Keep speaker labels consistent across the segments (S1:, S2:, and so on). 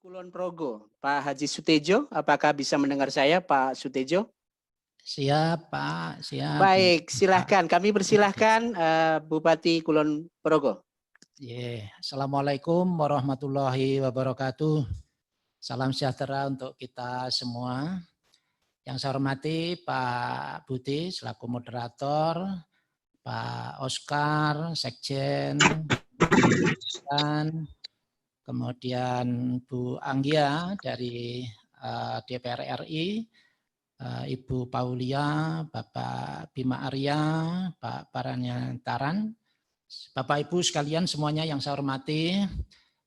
S1: Kulon Progo, Pak Haji Sutejo, apakah bisa mendengar saya, Pak Sutejo?
S2: Siap, Pak. Siap.
S1: Baik,
S2: Pak.
S1: silahkan. Kami persilahkan Bupati Kulon Progo.
S2: Assalamualaikum warahmatullahi wabarakatuh. Salam sejahtera untuk kita semua. Yang saya hormati Pak Budi selaku moderator, Pak Oscar, Sekjen, kemudian Bu Anggia dari DPR RI, Ibu Paulia, Bapak Bima Arya, Pak Paranyantaran, Bapak Ibu sekalian semuanya yang saya hormati,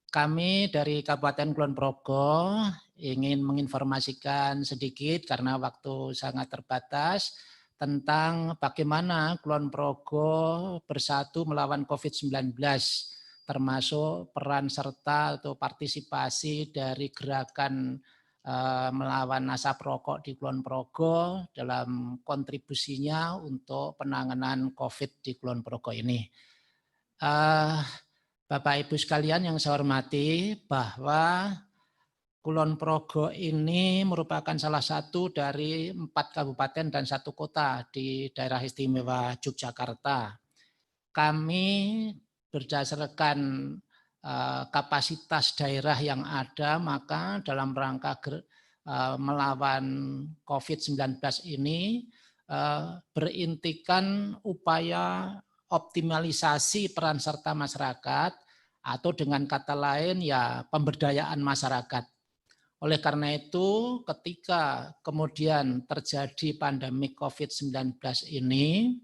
S2: kami dari Kabupaten Kulon Progo ingin menginformasikan sedikit karena waktu sangat terbatas tentang bagaimana Kulon Progo bersatu melawan COVID-19, termasuk peran serta atau partisipasi dari gerakan melawan asap rokok di Kulon Progo dalam kontribusinya untuk penanganan COVID di Kulon Progo ini. Bapak Ibu sekalian yang saya hormati, bahwa Kulon Progo ini merupakan salah satu dari 4 kabupaten dan 1 kota di daerah istimewa Yogyakarta. Kami berdasarkan kapasitas daerah yang ada, maka dalam rangka melawan COVID-19 ini berintikan upaya optimalisasi peran serta masyarakat atau dengan kata lain ya pemberdayaan masyarakat. Oleh karena itu ketika kemudian terjadi pandemi COVID-19 ini,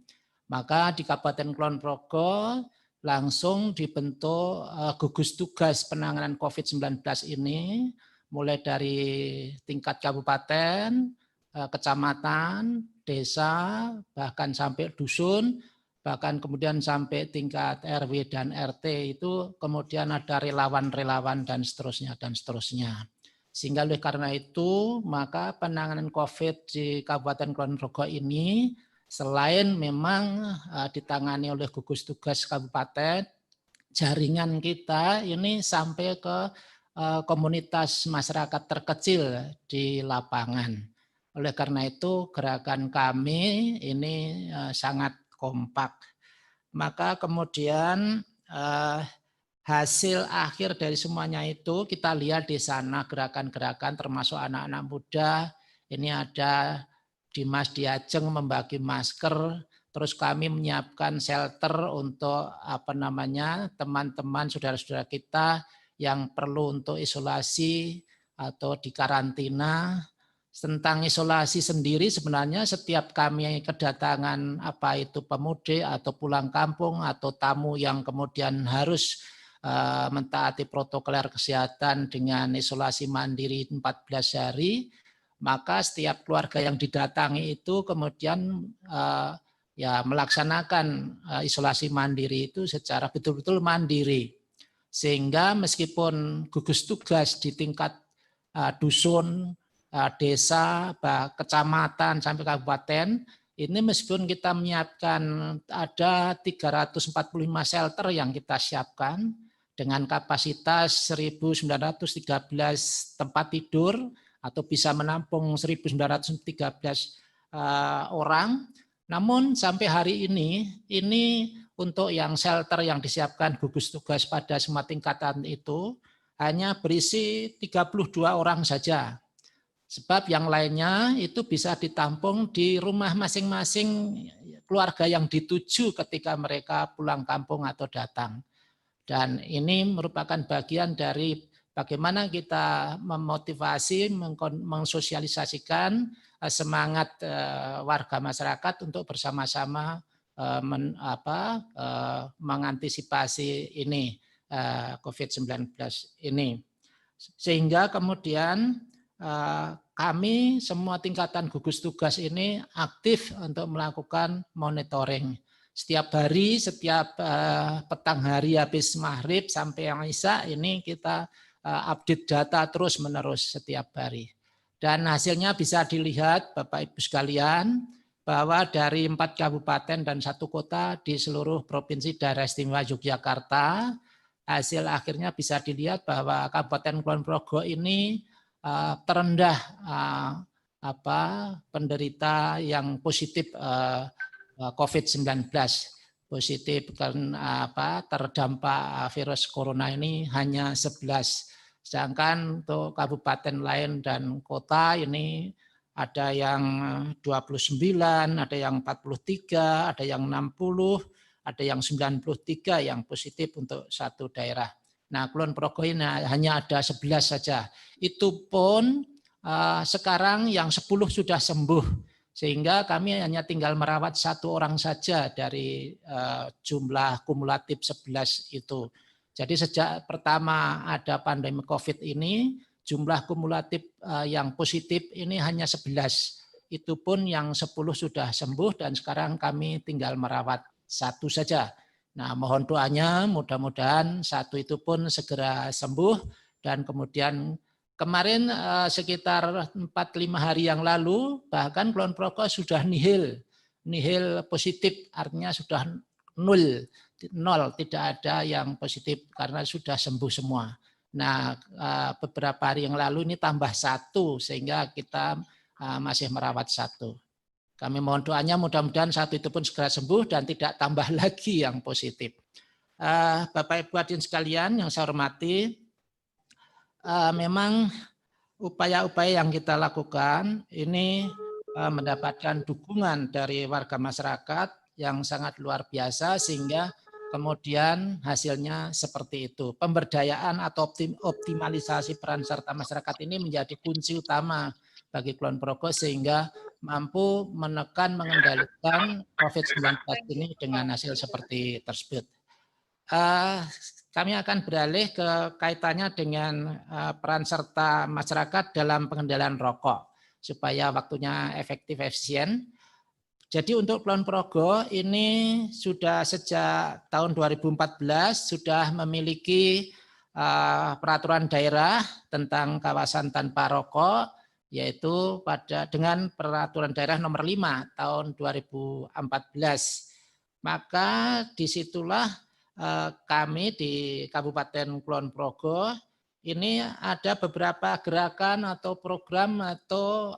S2: maka di Kabupaten Kulon Progo langsung dibentuk gugus tugas penanganan COVID-19 ini, mulai dari tingkat kabupaten, kecamatan, desa, bahkan sampai dusun, bahkan kemudian sampai tingkat RW dan RT itu kemudian ada relawan-relawan dan seterusnya dan seterusnya. Sehingga oleh karena itu maka penanganan COVID di Kabupaten Kulon Progo ini selain memang ditangani oleh gugus tugas kabupaten, jaringan kita ini sampai ke komunitas masyarakat terkecil di lapangan. Oleh karena itu gerakan kami ini sangat kompak. Maka kemudian hasil akhir dari semuanya itu kita lihat di sana gerakan-gerakan termasuk anak-anak muda. Ini ada Dimas Diajeng membagi masker, terus kami menyiapkan shelter untuk teman-teman saudara-saudara kita yang perlu untuk isolasi atau dikarantina. Tentang isolasi sendiri sebenarnya setiap kami kedatangan itu pemudik atau pulang kampung atau tamu yang kemudian harus mentaati protokol kesehatan dengan isolasi mandiri 14 hari, maka setiap keluarga yang didatangi itu kemudian melaksanakan isolasi mandiri itu secara betul-betul mandiri. Sehingga meskipun gugus tugas di tingkat dusun, desa, kecamatan sampai kabupaten, ini meskipun kita menyiapkan ada 345 shelter yang kita siapkan dengan kapasitas 1.913 tempat tidur atau bisa menampung 1.913 orang. Namun sampai hari ini untuk yang shelter yang disiapkan gugus tugas pada semua tingkatan itu hanya berisi 32 orang saja. Sebab yang lainnya itu bisa ditampung di rumah masing-masing keluarga yang dituju ketika mereka pulang kampung atau datang. Dan ini merupakan bagian dari bagaimana kita memotivasi, mensosialisasikan semangat warga masyarakat untuk bersama-sama mengantisipasi ini COVID-19 ini. Sehingga kemudian kami semua tingkatan gugus tugas ini aktif untuk melakukan monitoring. Setiap hari, setiap petang hari habis maghrib sampai yang isya ini kita update data terus menerus setiap hari. Dan hasilnya bisa dilihat Bapak Ibu sekalian bahwa dari 4 kabupaten dan 1 kota di seluruh provinsi daerah istimewa Yogyakarta hasil akhirnya bisa dilihat bahwa Kabupaten Kulon Progo ini terendah penderita yang positif COVID-19, positif karena terdampak virus corona ini hanya 11. Sedangkan untuk kabupaten lain dan kota ini ada yang 29, ada yang 43, ada yang 60, ada yang 93 yang positif untuk satu daerah. Nah, Kulon Progo ini hanya ada 11 saja. Itu pun sekarang yang 10 sudah sembuh. Sehingga kami hanya tinggal merawat 1 orang saja dari jumlah kumulatif 11 itu. Jadi sejak pertama ada pandemi COVID ini, jumlah kumulatif yang positif ini hanya 11. Itu pun yang 10 sudah sembuh dan sekarang kami tinggal merawat 1 saja. Nah, mohon doanya mudah-mudahan 1 itu pun segera sembuh dan kemudian kemarin sekitar 4-5 hari yang lalu bahkan Kulon Progo sudah nihil positif, artinya sudah nol, tidak ada yang positif karena sudah sembuh semua. Nah, beberapa hari yang lalu ini tambah 1 sehingga kita masih merawat 1. Kami mohon doanya mudah-mudahan 1 itu pun segera sembuh dan tidak tambah lagi yang positif. Bapak Ibu hadirin sekalian yang saya hormati, memang upaya-upaya yang kita lakukan ini mendapatkan dukungan dari warga masyarakat yang sangat luar biasa sehingga kemudian hasilnya seperti itu. Pemberdayaan atau optimalisasi peran serta masyarakat ini menjadi kunci utama bagi Kulon Progo sehingga mampu menekan mengendalikan COVID-19 ini dengan hasil seperti tersebut. Kami akan beralih ke kaitannya dengan peran serta masyarakat dalam pengendalian rokok supaya waktunya efektif efisien. Jadi untuk Kulon Progo ini sudah sejak tahun 2014 sudah memiliki peraturan daerah tentang kawasan tanpa rokok, yaitu dengan peraturan daerah nomor 5 tahun 2014. Maka disitulah kami di Kabupaten Kulon Progo ini ada beberapa gerakan atau program atau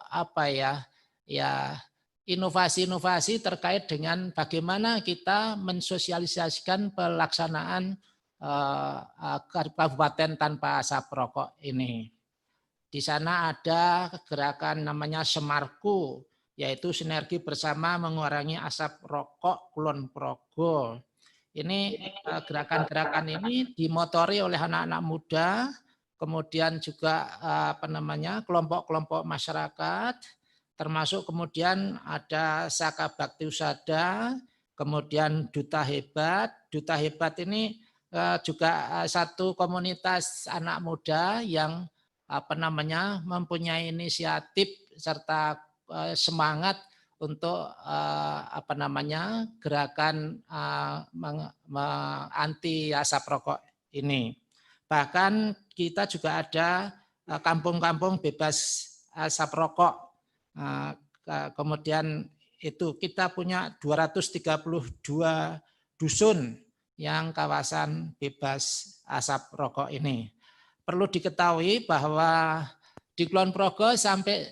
S2: inovasi-inovasi terkait dengan bagaimana kita mensosialisasikan pelaksanaan kabupaten tanpa asap rokok ini. Di sana ada gerakan namanya Semarku, yaitu sinergi bersama mengurangi asap rokok Kulon Progo. Ini gerakan-gerakan ini dimotori oleh anak-anak muda, kemudian juga kelompok-kelompok masyarakat, termasuk kemudian ada Saka Bakti Usada, kemudian Duta Hebat. Duta Hebat ini juga satu komunitas anak muda yang mempunyai inisiatif serta semangat untuk gerakan anti asap rokok ini. Bahkan kita juga ada kampung-kampung bebas asap rokok. Kemudian itu kita punya 232 dusun yang kawasan bebas asap rokok ini. Perlu diketahui bahwa di Kulon Progo sampai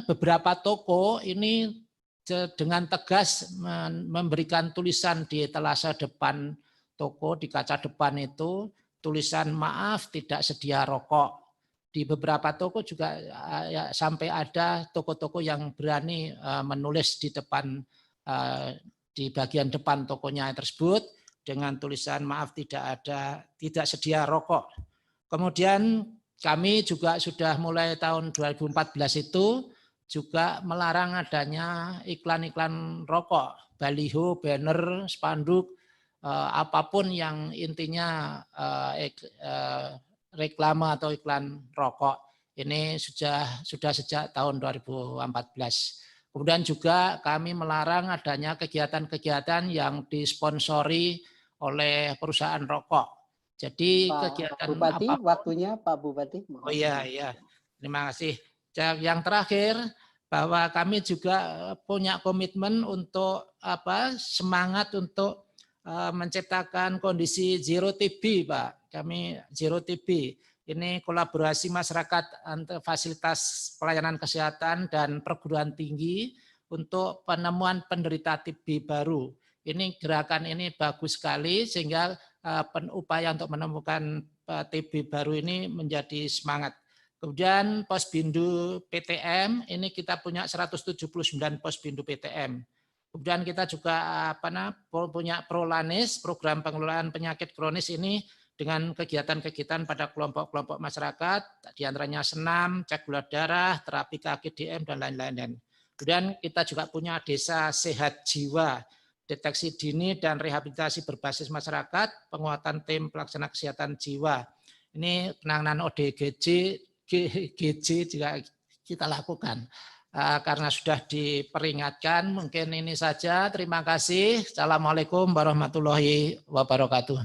S2: beberapa toko ini dengan tegas memberikan tulisan di etalase depan toko, di kaca depan itu tulisan maaf tidak sedia rokok. Di beberapa toko juga sampai ada toko-toko yang berani menulis di depan di bagian depan tokonya tersebut dengan tulisan maaf tidak sedia rokok. Kemudian kami juga sudah mulai tahun 2014 itu juga melarang adanya iklan-iklan rokok, baliho, banner, spanduk, apapun yang intinya reklame atau iklan rokok. Ini sudah sejak tahun 2014. Kemudian juga kami melarang adanya kegiatan-kegiatan yang disponsori oleh perusahaan rokok. Jadi
S1: Pak
S2: kegiatan
S1: Bupati,
S2: apapun,
S1: waktunya Pak Bupati.
S2: Oh iya, terima kasih. Yang terakhir bahwa kami juga punya komitmen untuk semangat untuk menciptakan kondisi zero TB, Pak. Kami zero TB. Ini kolaborasi masyarakat antara fasilitas pelayanan kesehatan dan perguruan tinggi untuk penemuan penderita TB baru. Ini gerakan ini bagus sekali sehingga upaya untuk menemukan TB baru ini menjadi semangat. Kemudian Posbindu PTM ini kita punya 179 Posbindu PTM. Kemudian kita juga punya Prolanis, program pengelolaan penyakit kronis ini dengan kegiatan-kegiatan pada kelompok-kelompok masyarakat, diantaranya senam, cek gula darah, terapi KGDM, dan lain-lain. Kemudian kita juga punya Desa Sehat Jiwa, deteksi dini dan rehabilitasi berbasis masyarakat, penguatan tim pelaksana kesehatan jiwa. Ini penanganan ODGJ, GJ juga kita lakukan. Karena sudah diperingatkan, mungkin ini saja. Terima kasih. Assalamualaikum warahmatullahi wabarakatuh.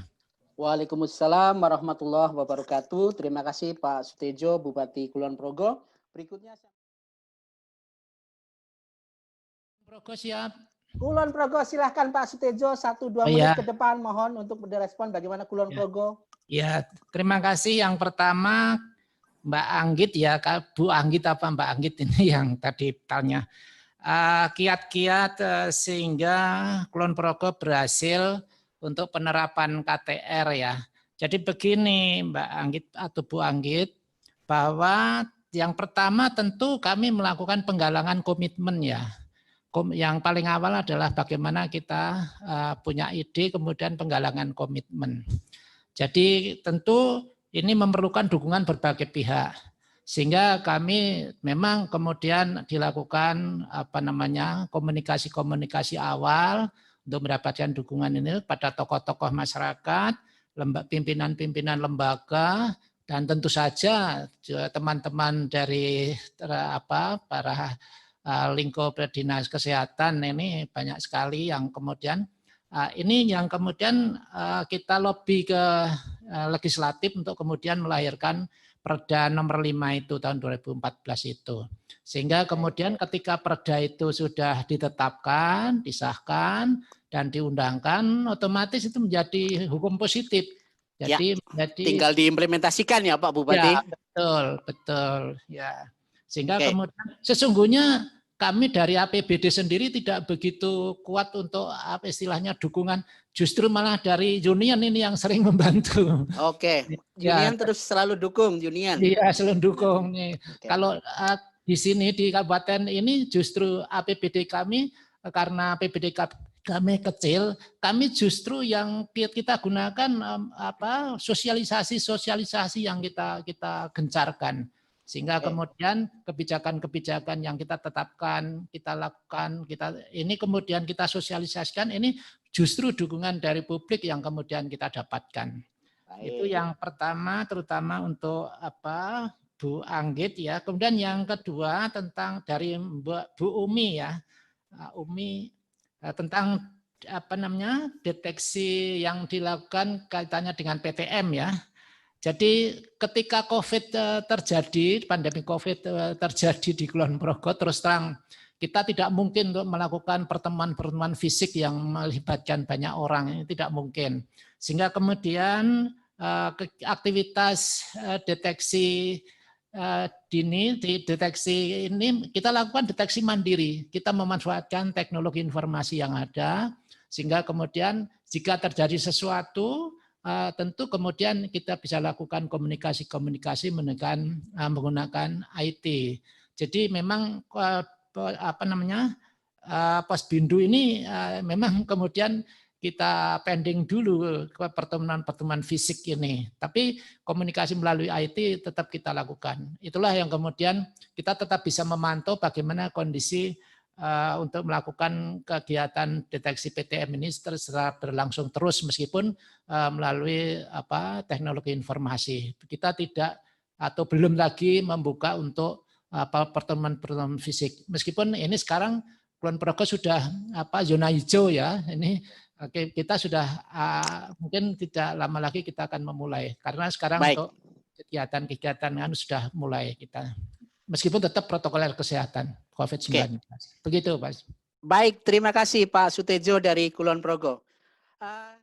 S1: Waalaikumsalam warahmatullahi wabarakatuh. Terima kasih Pak Sutedjo, Bupati Kulon Progo. Berikutnya
S2: Progo siap.
S1: Kulon Progo, silahkan Pak Sutedjo, 1-2 menit ke depan mohon untuk direspon bagaimana Kulon Progo.
S2: Ya, terima kasih. Yang pertama Mbak Anggit ya, Bu Anggit apa Mbak Anggit ini yang tadi tanya. Kiat-kiat sehingga Kulon Progo berhasil untuk penerapan KTR ya. Jadi begini Mbak Anggit atau Bu Anggit, bahwa yang pertama tentu kami melakukan penggalangan komitmen ya. Yang paling awal adalah bagaimana kita punya ide, kemudian penggalangan komitmen. Jadi tentu ini memerlukan dukungan berbagai pihak, sehingga kami memang kemudian dilakukan komunikasi awal untuk mendapatkan dukungan ini pada tokoh-tokoh masyarakat, pimpinan-pimpinan lembaga, dan tentu saja teman-teman dari para lingkup dinas kesehatan ini banyak sekali yang kemudian ini yang kemudian kita lobby ke legislatif untuk kemudian melahirkan Perda nomor 5 itu tahun 2014 itu. Sehingga kemudian ketika Perda itu sudah ditetapkan, disahkan, dan diundangkan, otomatis itu menjadi hukum positif. Jadi
S1: tinggal diimplementasikan ya Pak Bupati.
S2: Ya, betul. Ya. Sehingga kemudian sesungguhnya kami dari APBD sendiri tidak begitu kuat untuk istilahnya dukungan, justru malah dari Union ini yang sering membantu.
S1: Oke, Union terus selalu dukung Union.
S2: Iya, selalu dukung nih. Kalau di sini di kabupaten ini justru APBD kami karena APBD kami kecil, kami justru yang kita gunakan sosialisasi yang kita gencarkan. Sehingga kemudian kebijakan-kebijakan yang kita tetapkan, kita lakukan, ini kemudian kita sosialisasikan, ini justru dukungan dari publik yang kemudian kita dapatkan. Itu yang pertama, terutama untuk Bu Anggit ya. Kemudian yang kedua tentang dari Bu Umi ya, Umi tentang deteksi yang dilakukan kaitannya dengan PTM ya. Jadi ketika COVID terjadi, pandemi COVID terjadi di Kulon Progo, terus terang kita tidak mungkin untuk melakukan pertemuan-pertemuan fisik yang melibatkan banyak orang, ini tidak mungkin. Sehingga kemudian aktivitas deteksi dini, deteksi ini kita lakukan deteksi mandiri. Kita memanfaatkan teknologi informasi yang ada, sehingga kemudian jika terjadi sesuatu, tentu kemudian kita bisa lakukan komunikasi menggunakan IT. Jadi memang Posbindu ini memang kemudian kita pending dulu ke pertemuan fisik ini. Tapi komunikasi melalui IT tetap kita lakukan. Itulah yang kemudian kita tetap bisa memantau bagaimana kondisi untuk melakukan kegiatan deteksi PTM ini secara berlangsung terus meskipun melalui teknologi informasi. Kita tidak atau belum lagi membuka untuk pertemuan fisik. Meskipun ini sekarang Kulon Progo sudah zona hijau ya. Ini kita sudah mungkin tidak lama lagi kita akan memulai karena sekarang untuk kegiatan-kegiatan kan sudah mulai kita. Meskipun tetap protokoler kesehatan COVID-19. Begitu, Pak.
S1: Baik, terima kasih Pak Sutedjo dari Kulon Progo. Ah,